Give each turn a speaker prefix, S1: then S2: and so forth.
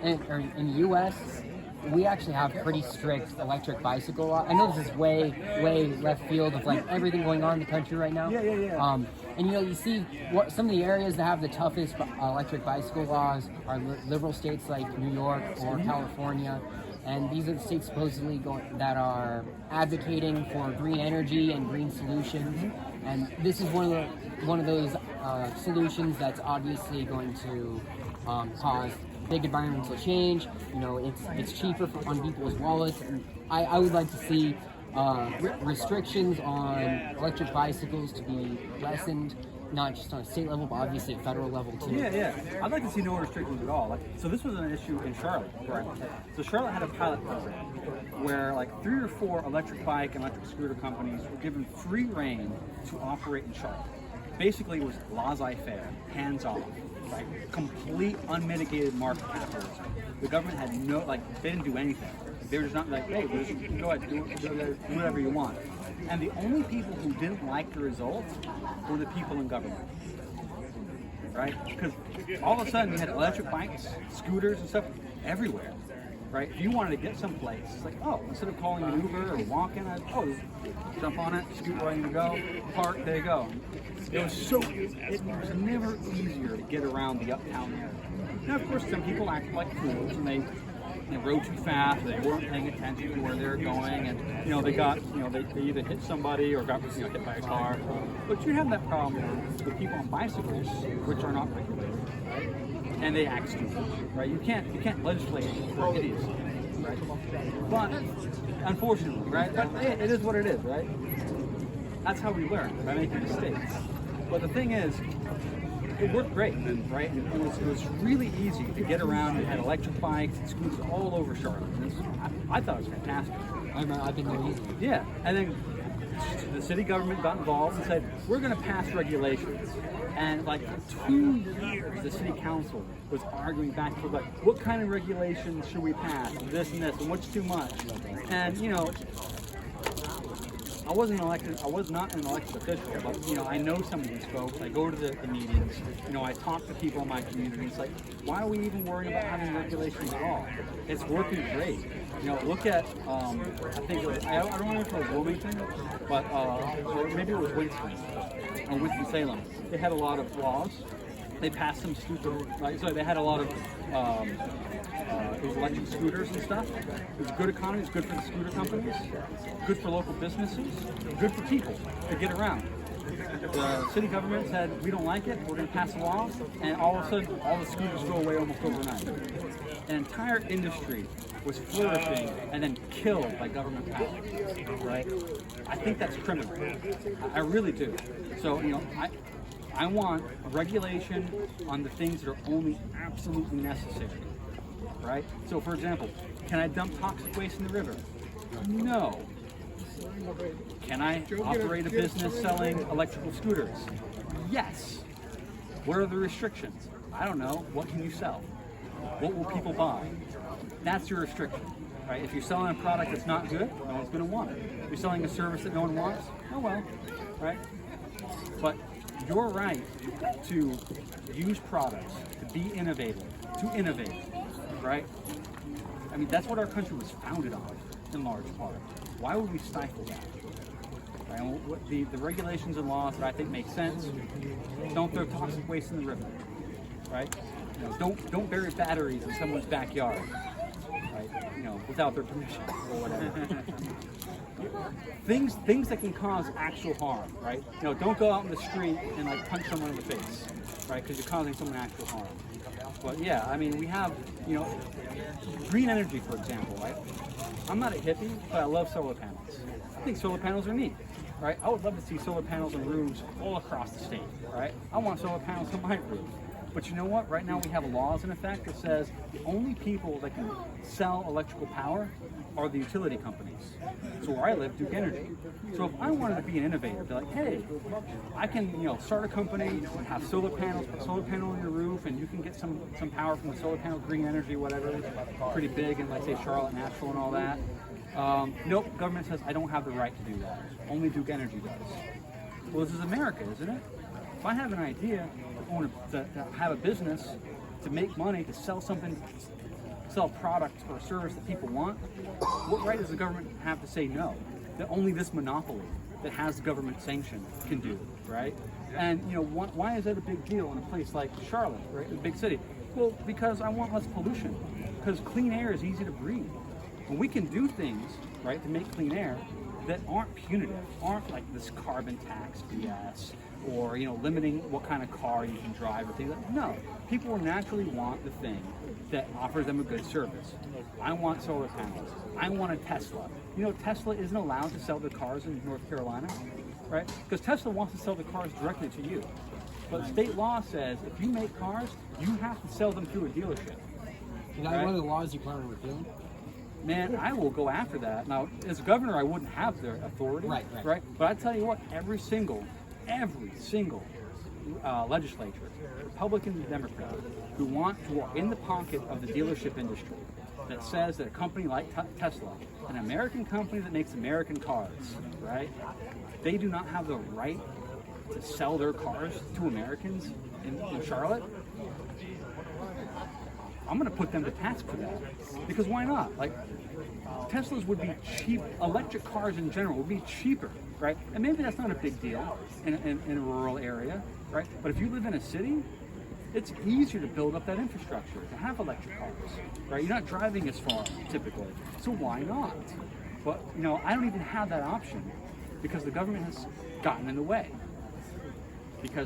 S1: in the U.S., we actually have pretty strict electric bicycle law. I know this is way left field of like everything going on in the country right now.
S2: Yeah.
S1: And you see what some of the areas that have the toughest electric bicycle laws are liberal states like New York or California. And these are the states supposedly that are advocating for green energy and green solutions. And this is one of those solutions that's obviously going to cause big environmental change. You know, it's cheaper on people's wallets. And I would like to see restrictions on electric bicycles to be lessened, not just on a state level, but obviously at federal level too.
S2: Yeah. I'd like to see no restrictions at all. So this was an issue in Charlotte, right? So Charlotte had a pilot program where like 3 or 4 electric bike and electric scooter companies were given free reign to operate in Charlotte. Basically, it was laissez-faire, hands off, right? Complete unmitigated market capitalism. The government had they didn't do anything. They were just not like, hey, go ahead, do whatever you want. And the only people who didn't like the results were the people in government, right? Because all of a sudden you had electric bikes, scooters and stuff everywhere, right? If you wanted to get someplace, it's like, oh, instead of calling an Uber or walking, jump on it, scoot where you need to go, park, there you go. It was never easier to get around the uptown area. Now, of course, some people act like fools and they rode too fast, or they weren't paying attention to where they were going, and they either hit somebody or got hit by a car. But you have that problem with people on bicycles, which are not regulated, right? And they act stupid, right? You can't legislate for idiocy, right? But unfortunately, right? But it is what it is, right? That's how we learn, by making mistakes. But the thing is, it worked great, right? It was really easy to get around. We had electric bikes and scooters all over Charlotte. I thought it was fantastic.
S1: I've been there easily.
S2: Yeah, and then the city government got involved and said, we're going to pass regulations. And like for 2 years, the city council was arguing back and forth, like, what kind of regulations should we pass? And this, and what's too much? And I was not an elected official, but I know some of these folks. I go to the meetings, I talk to people in my community. It's like, why are we even worrying about having regulations at all? It's working great. Look at, I think it was, I don't know if it was Wilmington, but or maybe it was Winston-Salem. They had a lot of laws. They passed some stupid, so they had a lot of electric scooters and stuff. It was a good economy. It's good for the scooter companies, good for local businesses, good for people to get around. The city government said, we don't like it, we're going to pass a law, and all of a sudden, all the scooters go away almost overnight. An entire industry was flourishing and then killed by government power, right? I think that's criminal. I really do. So, I want regulation on the things that are only absolutely necessary, right? So, for example, can I dump toxic waste in the river? No. Can I operate a business selling electrical scooters? Yes. What are the restrictions? I don't know. What can you sell? What will people buy? That's your restriction, right? If you're selling a product that's not good, no one's going to want it. If you're selling a service that no one wants, oh well, right? But your right to use products, to be innovative, to innovate, right? I mean, that's what our country was founded on, in large part. Why would we stifle that? Right? And the regulations and laws that I think make sense, don't throw toxic waste in the river, right? Don't bury batteries in someone's backyard, right? Without their permission or whatever. Things that can cause actual harm, right? Don't go out in the street and punch someone in the face, right? Because you're causing someone actual harm. But yeah, I mean, we have, green energy, for example, right? I'm not a hippie, but I love solar panels. I think solar panels are neat, right? I would love to see solar panels on roofs all across the state, right? I want solar panels on my roof. But you know what? Right now we have laws in effect that says the only people that can sell electrical power are the utility companies. So where I live, Duke Energy. So if I wanted to be an innovator, be like, hey, I can start a company, have solar panels, put solar panel on your roof, and you can get some power from the solar panel, green energy, whatever, pretty big in, say, Charlotte, Nashville, and all that. Nope, government says I don't have the right to do that. Only Duke Energy does. Well, this is America, isn't it? If I have an idea, to have a business, to make money, to sell something sell products or service that people want, what right does the government have to say no? That only this monopoly that has government sanction can do, right? And why is that a big deal in a place like Charlotte, right, a big city? Well, because I want less pollution. Because clean air is easy to breathe. And we can do things, right, to make clean air that aren't punitive, aren't like this carbon tax BS, or limiting what kind of car you can drive or things like that. No, people will naturally want the thing that offers them a good service. I want solar panels. I want a Tesla. Tesla isn't allowed to sell their cars in North Carolina, right? Because Tesla wants to sell the cars directly to you. But state law says if you make cars, you have to sell them through a dealership.
S1: Is that one of the laws you plan on repealing?
S2: Man, I will go after that. Now, as governor, I wouldn't have the authority, right? But I tell you what, every single legislature, Republican and Democrat, who are in the pocket of the dealership industry, that says that a company like Tesla, an American company that makes American cars, right? They do not have the right to sell their cars to Americans in Charlotte. I'm going to put them to task for that, because why not? Like, Teslas would be cheap. Electric cars in general would be cheaper, right? And maybe that's not a big deal in a rural area, right? But if you live in a city, it's easier to build up that infrastructure to have electric cars, right? You're not driving as far typically, so why not? But I don't even have that option because the government has gotten in the way. Because